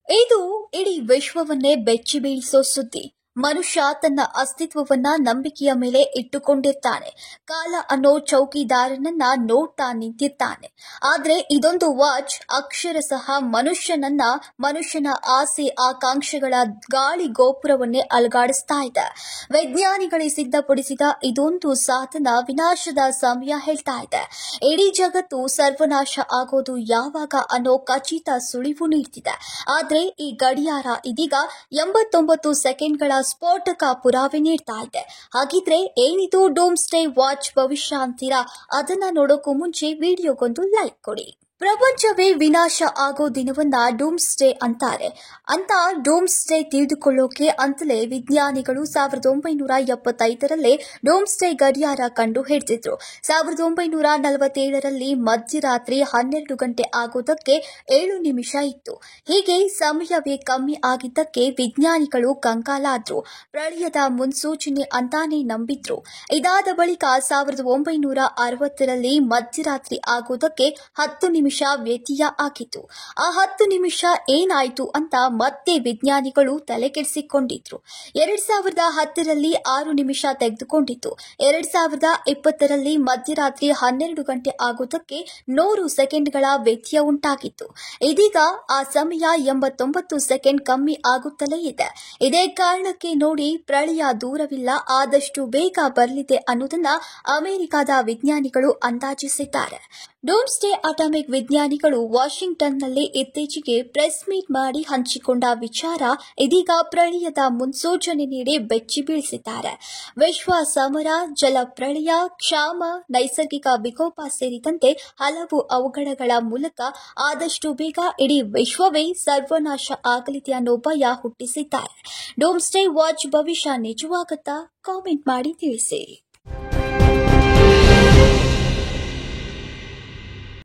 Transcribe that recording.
ಇದು ಇಡೀ ವಿಶ್ವವನ್ನೇ ಬೆಚ್ಚಿ ಬೀಳಿಸೋ ಸುದ್ದಿ. ಮನುಷ್ಯ ತನ್ನ ಅಸ್ತಿತ್ವವನ್ನ ನಂಬಿಕೆಯ ಮೇಲೆ ಇಟ್ಟುಕೊಂಡಿರ್ತಾನೆ. ಕಾಲ ಅನ್ನೋ ಚೌಕಿದಾರನನ್ನ ನೋಡ್ತಾ ನಿಂತಿರ್ತಾನೆ. ಆದ್ರೆ ಇದೊಂದು ವಾಚ್ ಅಕ್ಷರಶಃ ಮನುಷ್ಯನ ಆಸೆ ಆಕಾಂಕ್ಷೆಗಳ ಗಾಳಿ ಗೋಪುರವನ್ನೇ ಅಲುಗಾಡಿಸ್ತಾ ಇದೆ. ವಿಜ್ಞಾನಿಗಳೇ ಸಿದ್ಧಪಡಿಸಿದ ಇದೊಂದು ಸಾಧನ ವಿನಾಶದ ಸಮಯ ಹೇಳ್ತಾ ಇದೆ. ಇಡೀ ಜಗತ್ತು ಸರ್ವನಾಶ ಆಗೋದು ಯಾವಾಗ ಅನ್ನೋ ಖಚಿತ ಸುಳಿವು ನೀಡ್ತಿದೆ. ಆದ್ರೆ ಈ ಗಡಿಯಾರ ಇದೀಗ 89 ಸೆಕೆಂಡ್ಗಳ ಸ್ಫೋಟಕ ಪುರಾವೆ ನೀಡ್ತಾ ಇದೆ. ಹಾಗಿದ್ರೆ ಏನಿದು ಡೂಮ್ಸ್ಡೇ ವಾಚ್ ಭವಿಷ್ಯ ಅಂತೀರಾ? ಅದನ್ನ ನೋಡೋಕ್ಕೂ ಮುಂಚೆ ವಿಡಿಯೋಗೊಂದು ಲೈಕ್ ಕೊಡಿ. ಪ್ರಪಂಚವೇ ವಿನಾಶ ಆಗೋ ದಿನವನ್ನ ಡೂಮ್ಸ್ಡೇ ಅಂತಾರೆ. ಅಂತ ಡೂಮ್ಸ್ಡೇ ತಿಳಿದುಕೊಳ್ಳೋಕೆ ಅಂತಲೇ ವಿಜ್ಞಾನಿಗಳು 1975ರಲ್ಲೇ ಡೂಮ್ಸ್ಡೇ ಗಡಿಯಾರ ಕಂಡು ಹಿಡಿದಿದ್ರು. 1947ರಲ್ಲಿ ಮಧ್ಯರಾತ್ರಿ 12 ಗಂಟೆ ಆಗೋದಕ್ಕೆ 7 ನಿಮಿಷ ಇತ್ತು. ಹೀಗೆ ಸಮಯವೇ ಕಮ್ಮಿ ಆಗಿದ್ದಕ್ಕೆ ವಿಜ್ಞಾನಿಗಳು ಕಂಗಾಲಾದ್ರು. ಪ್ರಳಯದ ಮುನ್ಸೂಚನೆ ಅಂತಾನೆ ನಂಬಿದ್ರು. ಇದಾದ ಬಳಿಕ 1960ರಲ್ಲಿ ಮಧ್ಯರಾತ್ರಿ ಆಗೋದಕ್ಕೆ 10 ನಿಮಿಷ ವ್ಯತ್ಯಯ ಆಗಿತ್ತು. ಆ 10 ನಿಮಿಷ ಏನಾಯ್ತು ಅಂತ ಮತ್ತೆ ವಿಜ್ಞಾನಿಗಳು ತಲೆಕೆಡಿಸಿಕೊಂಡಿದ್ರು. 2010ರಲ್ಲಿ 6 ನಿಮಿಷ ತೆಗೆದುಕೊಂಡಿತ್ತು. 2020ರಲ್ಲಿ ಮಧ್ಯರಾತ್ರಿ 12 ಗಂಟೆ ಆಗೋದಕ್ಕೆ 100 ಸೆಕೆಂಡ್ಗಳ ವ್ಯತ್ಯಯ ಉಂಟಾಗಿತ್ತು. ಇದೀಗ ಆ ಸಮಯ 89 ಸೆಕೆಂಡ್ ಕಮ್ಮಿ ಆಗುತ್ತಲೇ ಇದೆ. ಇದೇ ಕಾರಣಕ್ಕೆ ನೋಡಿ ಪ್ರಳಯ ದೂರವಿಲ್ಲ, ಆದಷ್ಟು ಬೇಗ ಬರಲಿದೆ ಅನ್ನೋದನ್ನ ಅಮೆರಿಕದ ವಿಜ್ಞಾನಿಗಳು ಅಂದಾಜಿಸಿದ್ದಾರೆ. ಡೂಮ್ಸ್ಡೇ ಅಟಾಮಿಕ್ ವಿಜ್ಞಾನಿಗಳು ವಾಷಿಂಗ್ಟನ್ನಲ್ಲಿ ಇತ್ತೀಚೆಗೆ ಪ್ರೆಸ್ ಮೀಟ್ ಮಾಡಿ ಹಂಚಿಕೊಂಡ ವಿಚಾರ ಇದೀಗ ಪ್ರಳಯದ ಮುನ್ಸೂಚನೆ ನೀಡಿ ಬೆಚ್ಚಿ ಬೀಳಿಸಿದ್ದಾರೆ. ವಿಶ್ವ ಸಮರ, ಜಲಪ್ರಳಯ, ಕ್ಷಾಮ, ನೈಸರ್ಗಿಕ ವಿಕೋಪ ಸೇರಿದಂತೆ ಹಲವು ಅವಘಡಗಳ ಮೂಲಕ ಆದಷ್ಟು ಬೇಗ ಇಡೀ ವಿಶ್ವವೇ ಸರ್ವನಾಶ ಆಗಲಿದೆ ಅನ್ನೋ ಭಯ ಹುಟ್ಟಿಸಿದ್ದಾರೆ. ಡೂಮ್ಸ್ಡೇ ವಾಚ್ ಭವಿಷ್ಯ ನಿಜವಾಗುತ್ತಾ? ಕಾಮೆಂಟ್ ಮಾಡಿ ತಿಳಿಸಿ.